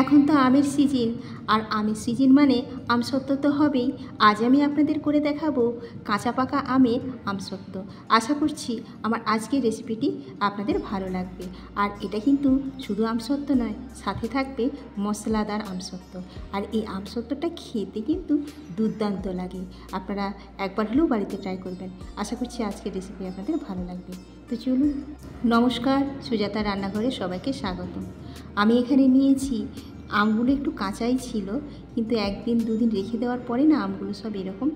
এখন তো আমের সিজন, আর আমের সিজন মানে আমসত্ত্ব তো হবেই। আজ আমি আপনাদের করে দেখাবো কাঁচা পাকা আমের আমসত্ত্ব। আশা করছি আমার আজকের রেসিপিটি আপনাদের ভালো লাগবে। আর এটা কিন্তু শুধু আমসত্ত্ব নয়, সাথে থাকবে মশলাদার আমসত্ত্ব। আর এই আমসত্ত্বটা খেতে কিন্তু দুর্দান্ত লাগে। আপনারা একবার হলেও বাড়িতে ট্রাই করবেন। আশা করছি আজকের রেসিপি আপনাদের ভালো লাগবে। তো চলুন। নমস্কার, সুজাতা রান্নাঘরে সবাইকে স্বাগত। আমি এখানে নিয়েছি, আমগুলো একটু কাঁচাই ছিল, কিন্তু একদিন দুদিন রেখে দেওয়ার পরে না আমগুলো সব এরকম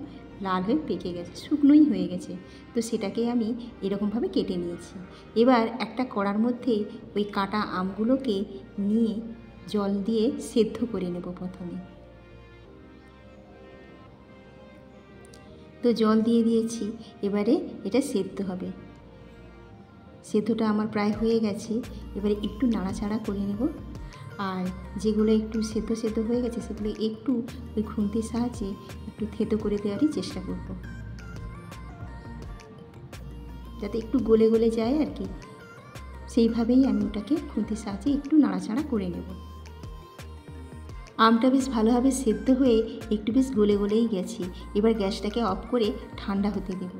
লাল হয়ে পেকে গেছে, শুকনোই হয়ে গেছে। তো সেটাকে আমি এরকমভাবে কেটে নিয়েছি। এবার একটা কড়ার মধ্যে ওই কাটা আমগুলোকে নিয়ে জল দিয়ে সেদ্ধ করে নেব প্রথমে। তো জল দিয়ে দিয়েছি, এবারে এটা সেদ্ধ হবে। সেদ্ধটা আমার প্রায় হয়ে গেছে। এবারে একটু নাড়াচাড়া করে নেব। আর যেগুলো একটু সেদ্ধ হয়ে গেছে সেগুলো একটু ওই খুন্তির সাহায্যে একটু থেতো করে দেওয়ারই চেষ্টা করব, যাতে একটু গলে গলে যায় আর কি। সেইভাবেই আমি ওটাকে খুন্তির সাহায্যে একটু নাড়াচাড়া করে নেব। আমটা বেশ ভালোভাবে সেদ্ধ হয়ে একটু বেশ গলে গলেই গেছে। এবার গ্যাসটাকে অফ করে ঠান্ডা হতে দেব।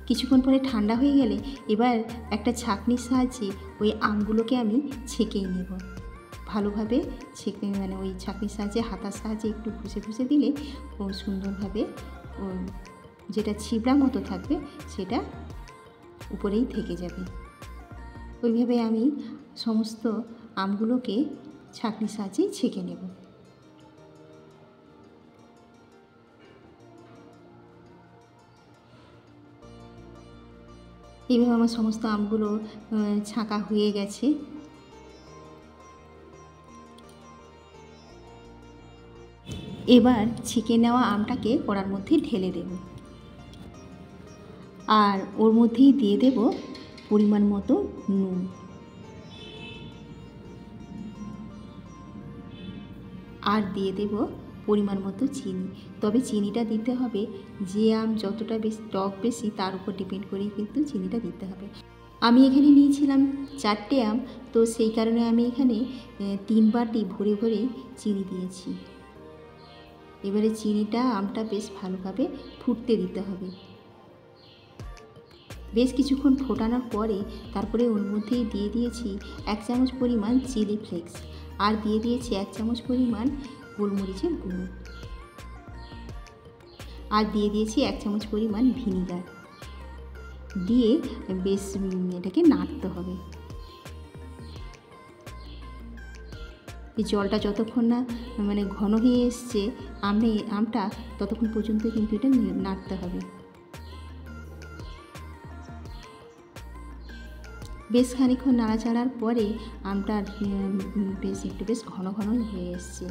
কিছুক্ষণ পরে ঠান্ডা হয়ে গেলে এবার একটা ছাঁকনির সাহায্যে ওই আমগুলোকে আমি ছেঁকে নেব। ভালোভাবে ছেঁকে, মানে ওই ছাঁকনির সাহায্যে, হাতার সাহায্যে একটু ঘষে দিলে ও সুন্দরভাবে যেটা ছিবড়া মতো থাকবে সেটা উপরেই থেকে যাবে। ওইভাবে আমি সমস্ত আমগুলোকে ছাঁকনির সাহায্যে ছেঁকে নেব। এইভাবে আমার সমস্ত আমগুলো ছাঁকা হয়ে গেছে। এবার ছেঁকে নেওয়া আমটাকে কড়ার মধ্যে ঢেলে দেব, আর ওর মধ্যেই দিয়ে দেব পরিমাণ মতো নুন। আর দিয়ে দেব পরিমাণ মতো চিনি। তবে চিনিটা দিতে হবে যে আম যতটা বেশি টক বেশি তার উপর ডিপেন্ড করেই কিন্তু চিনিটা দিতে হবে। আমি এখানে নিয়েছিলাম 4টে আম, তো সেই কারণে আমি এখানে 3 বাটি ভরে ভরে চিনি দিয়েছি। এবারে চিনিটা, আমটা বেশ ভালোভাবে ফুটতে দিতে হবে। বেশ কিছুক্ষণ ফোটানোর পরে তারপরে ওর মধ্যেই দিয়ে দিয়েছি 1 চামচ পরিমাণ চিলি ফ্লেক্স, আর দিয়ে দিয়েছি 1 চামচ পরিমাণ গোলমরিচের গুঁড়ো, আর দিয়ে দিয়েছি 1 চামচ পরিমাণ ভিনিগার। দিয়ে বেশ এটাকে নাড়তে হবে। এই জলটা যতক্ষণ না মানে ঘন হয়ে এসছে আমটা, ততক্ষণ পর্যন্ত কিন্তু এটা নাড়তে হবে। বেশ খানিকক্ষণ নাড়াচাড়ার পরে আমটা বেশ ঘন হয়ে এসছে।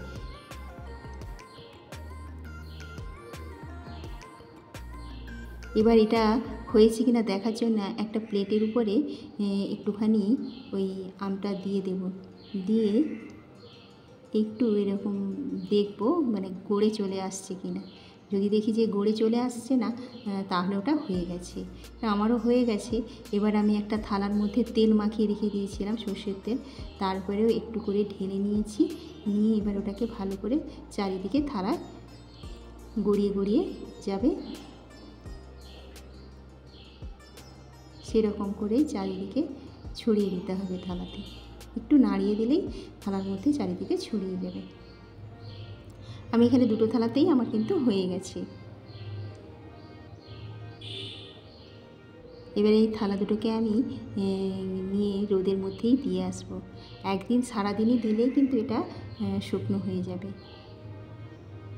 এবার এটা হয়েছে কিনা দেখার জন্য একটা প্লেটের উপরে একটুখানি ওই আমটা দিয়ে দেব। দিয়ে একটু এরকম দেখব, মানে গড়ে চলে আসছে কিনা। যদি দেখি যে গড়ে চলে আসছে না, তাহলে ওটা হয়ে গেছে। আমারও হয়ে গেছে। এবার আমি একটা থালার মধ্যে তেল মাখিয়ে রেখে দিয়েছিলাম, সর্ষের তেল, তারপরেও একটু করে ঢেলে নিয়েছি। নিয়ে এবার ওটাকে ভালো করে চারিদিকে থালায় গড়িয়ে যাবে, সেরকম করেই চারিদিকে ছড়িয়ে দিতে হবে। থালাতে একটু নাড়িয়ে দিলেই থালার মধ্যে চারিদিকে ছড়িয়ে যাবে। আমি এখানে 2টো থালাতেই আমার কিন্তু হয়ে গেছে। এবার এই থালা দুটোকে আমি নিয়ে রোদের মধ্যেই দিয়ে আসবো। একদিন সারাদিনই দিলেই কিন্তু এটা শুকনো হয়ে যাবে।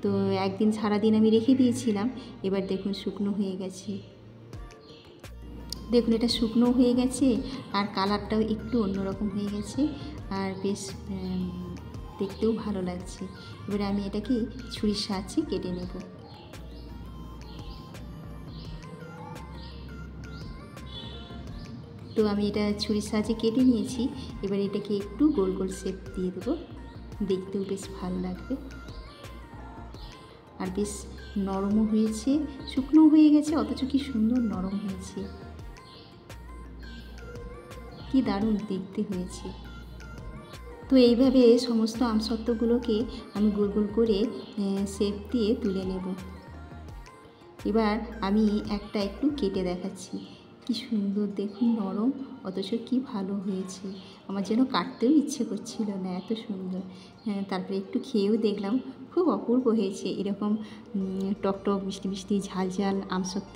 তো একদিন সারাদিন আমি রেখে দিয়েছিলাম। এবার দেখুন শুকনো হয়ে গেছে। দেখুন এটা শুকনো হয়ে গেছে, আর কালারটাও একটু অন্যরকম হয়ে গেছে, আর বেশ দেখতেও ভালো লাগছে। এবারে আমি এটাকে ছুরির সাহায্যে কেটে নেব। তো আমি এটা ছুরির সাহায্যে কেটে নিয়েছি। এবার এটাকে একটু গোল গোল শেপ দিয়ে দেবো, দেখতেও বেশ ভালো লাগবে। আর বেশ নরমও হয়েছে, শুকনো হয়ে গেছে, অথচ কি সুন্দর নরম হয়েছে, কি দারুণ দেখতে হয়েছে। তো এইভাবে সমস্ত আমসত্ত্বগুলোকে আমি গোল গোল করে শেপ দিয়ে তুলে নেব। এবার আমি একটা একটু কেটে দেখাচ্ছি। কি সুন্দর দেখুন, নরম, অথচ কি ভালো হয়েছে। আমার যেন কাটতেও ইচ্ছে করছিল না, এত সুন্দর। তারপরে একটু খেয়েও দেখলাম, খুব অপূর্ব হয়েছে। এরকম টকটক মিষ্টি মিষ্টি ঝাল ঝাল আমসত্ত্ব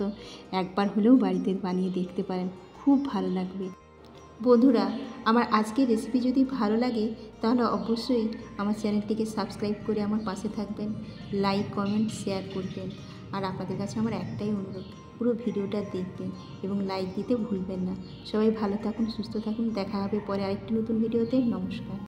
একবার হলেও বাড়িতে বানিয়ে দেখতে পারেন, খুব ভালো লাগবে। বন্ধুরা, আমার আজকের রেসিপি যদি ভালো লাগে তাহলে অবশ্যই আমার চ্যানেলটিকে সাবস্ক্রাইব করে আমার পাশে থাকবেন, লাইক কমেন্ট শেয়ার করবেন। আর আপনাদের কাছে আমার একটাই অনুরোধ, পুরো ভিডিওটা দেখবেন এবং লাইক দিতে ভুলবেন না। সবাই ভালো থাকুন, সুস্থ থাকুন, দেখা হবে পরে আরেকটি নতুন ভিডিওতে। নমস্কার।